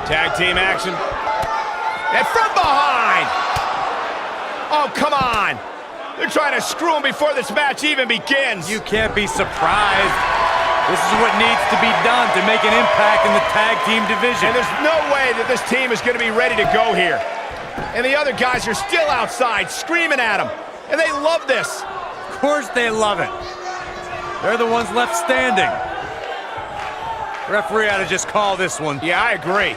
Tag team action. And from behind! Oh, come on! They're trying to screw him before this match even begins. You can't be surprised. This is what needs to be done to make an impact in the tag team division. And there's no way that this team is going to be ready to go here. And the other guys are still outside screaming at them. And they love this. Of course they love it. They're the ones left standing. Referee ought to just call this one. Yeah, I agree.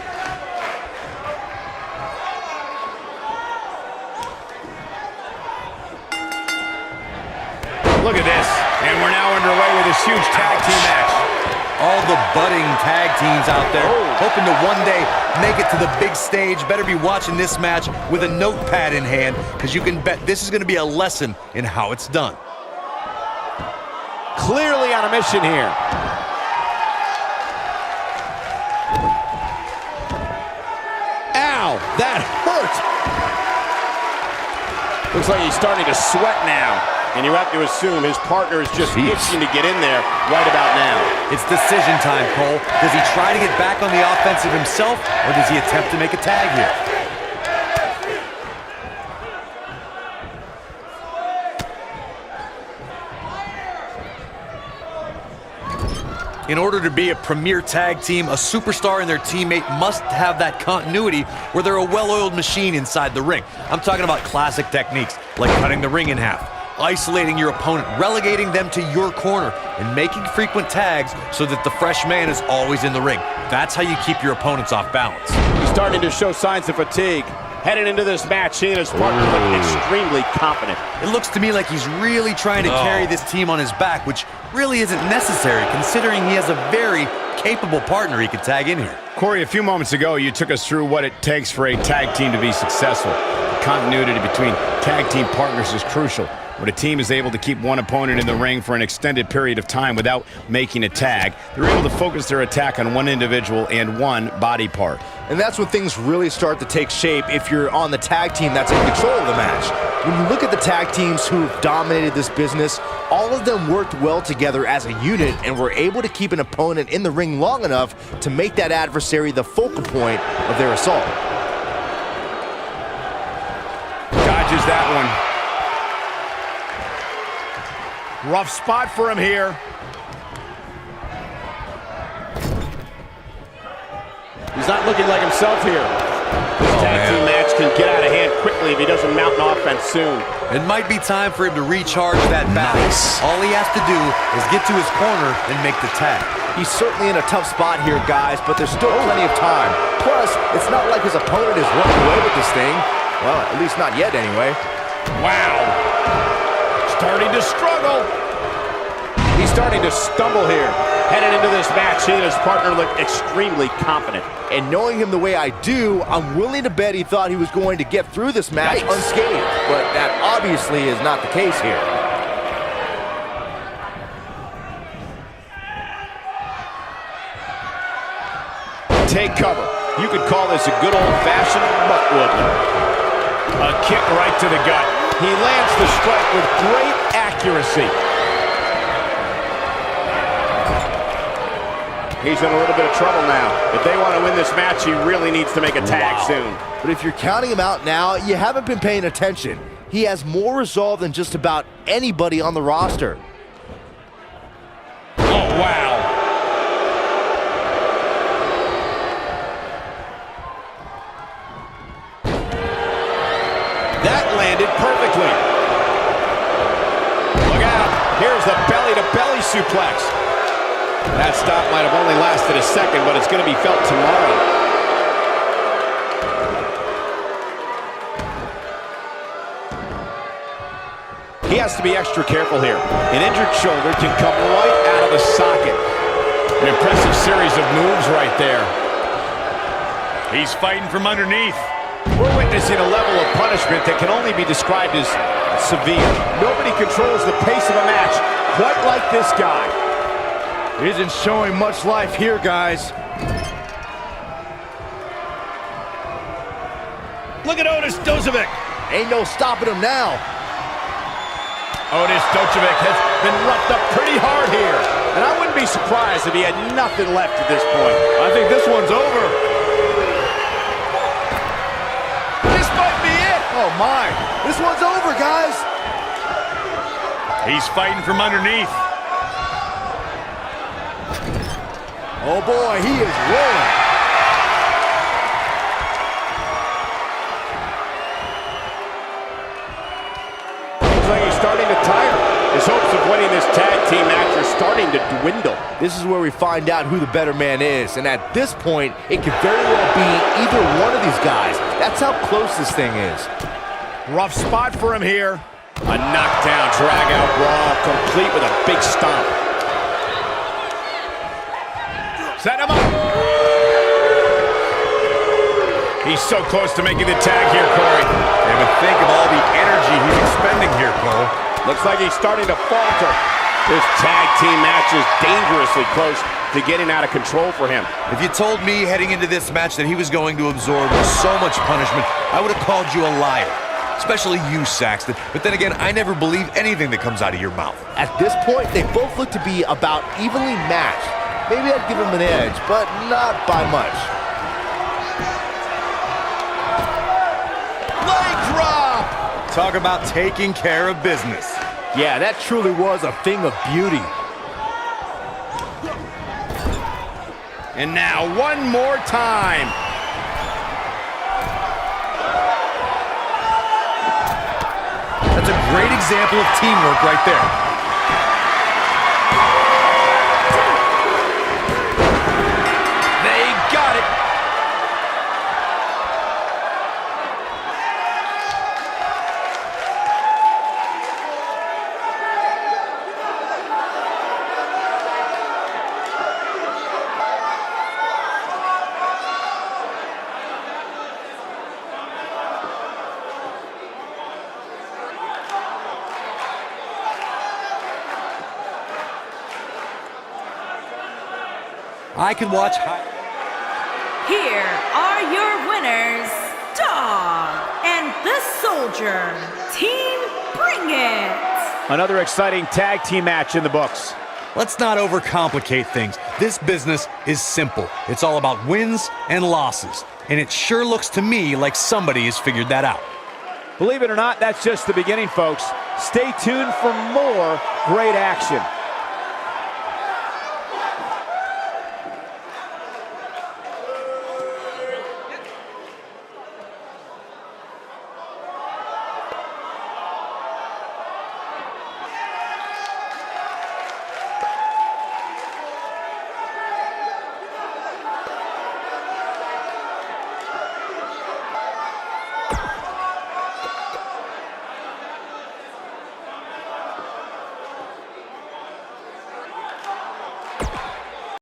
Look at this. And we're now underway with this huge tag team match. All the budding tag teams out there hoping to one day make it to the big stage. Better be watching this match with a notepad in hand, because you can bet this is going to be a lesson in how it's done. Clearly on a mission here. Ow, that hurt. Looks like he's starting to sweat now. And you have to assume his partner is just itching to get in there right about now. It's decision time, Cole. Does he try to get back on the offensive himself, or does he attempt to make a tag here? In order to be a premier tag team, a superstar and their teammate must have that continuity where they're a well-oiled machine inside the ring. I'm talking about classic techniques like cutting the ring in half, isolating your opponent, relegating them to your corner, and making frequent tags so that the fresh man is always in the ring. That's how you keep your opponents off balance. He's starting to show signs of fatigue. Heading into this match, he and his partner look extremely confident. It looks to me like he's really trying to carry this team on his back, which really isn't necessary considering he has a very capable partner he could tag in here. Corey, a few moments ago, you took us through what it takes for a tag team to be successful. The continuity between tag team partners is crucial. When a team is able to keep one opponent in the ring for an extended period of time without making a tag, they're able to focus their attack on one individual and one body part. And that's when things really start to take shape if you're on the tag team that's in control of the match. When you look at the tag teams who've dominated this business, all of them worked well together as a unit and were able to keep an opponent in the ring long enough to make that adversary the focal point of their assault. Dodges that one. Rough spot for him here. He's not looking like himself here. This tag team match can get out of hand quickly if he doesn't mount an offense soon. It might be time for him to recharge that battery. All he has to do is get to his corner and make the tag. He's certainly in a tough spot here, guys, but there's still plenty of time. Plus, it's not like his opponent is running away with this thing. Well, at least not yet, anyway. Wow. Starting to struggle. He's starting to stumble here. Headed into this match, he and his partner look extremely confident. And knowing him the way I do, I'm willing to bet he thought he was going to get through this match unscathed. But that obviously is not the case here. Take cover. You could call this a good old-fashioned butt whooping. A kick right to the gut. He lands the strike with great accuracy. He's in a little bit of trouble now. If they want to win this match, he really needs to make a tag soon. But if you're counting him out now, you haven't been paying attention. He has more resolve than just about anybody on the roster. Oh, wow. That landed perfectly. Look out. Here's the belly-to-belly suplex. That stop might have only lasted a second, but it's going to be felt tomorrow. He has to be extra careful here. An injured shoulder can come right out of the socket. An impressive series of moves right there. He's fighting from underneath. We're witnessing a level of punishment that can only be described as severe. Nobody controls the pace of a match quite like this guy. Isn't showing much life here, guys. Look at Otis Dozovic. Ain't no stopping him now. Otis Dozovic has been roughed up pretty hard here. And I wouldn't be surprised if he had nothing left at this point. I think this one's over. my. This one's over, guys. He's fighting from underneath. Oh boy, he is rolling. Looks like he's starting to tire. His hopes of winning this tag team match are starting to dwindle. This is where we find out who the better man is, and at this point, it could very well be either one of these guys. That's how close this thing is. Rough spot for him here. A knockdown, drag-out brawl, complete with a big stomp. Set him up. He's so close to making the tag here, Corey. Yeah, but think of all the energy he's expending here, Cole. Looks like he's starting to falter. This tag team match is dangerously close to getting out of control for him. If you told me heading into this match that he was going to absorb so much punishment, I would have called you a liar. Especially you, Saxton. But then again, I never believe anything that comes out of your mouth. At this point, they both look to be about evenly matched. Maybe I'd give him an edge, but not by much. Leg drop! Talk about taking care of business. Yeah, that truly was a thing of beauty. And now one more time. That's a great example of teamwork right there. They got it. I could watch. Here are your winners, Dog and the Soldier. Team Bring It. Another exciting tag team match in the books. Let's not overcomplicate things. This business is simple. It's all about wins and losses. And it sure looks to me like somebody has figured that out. Believe it or not, that's just the beginning, folks. Stay tuned for more great action.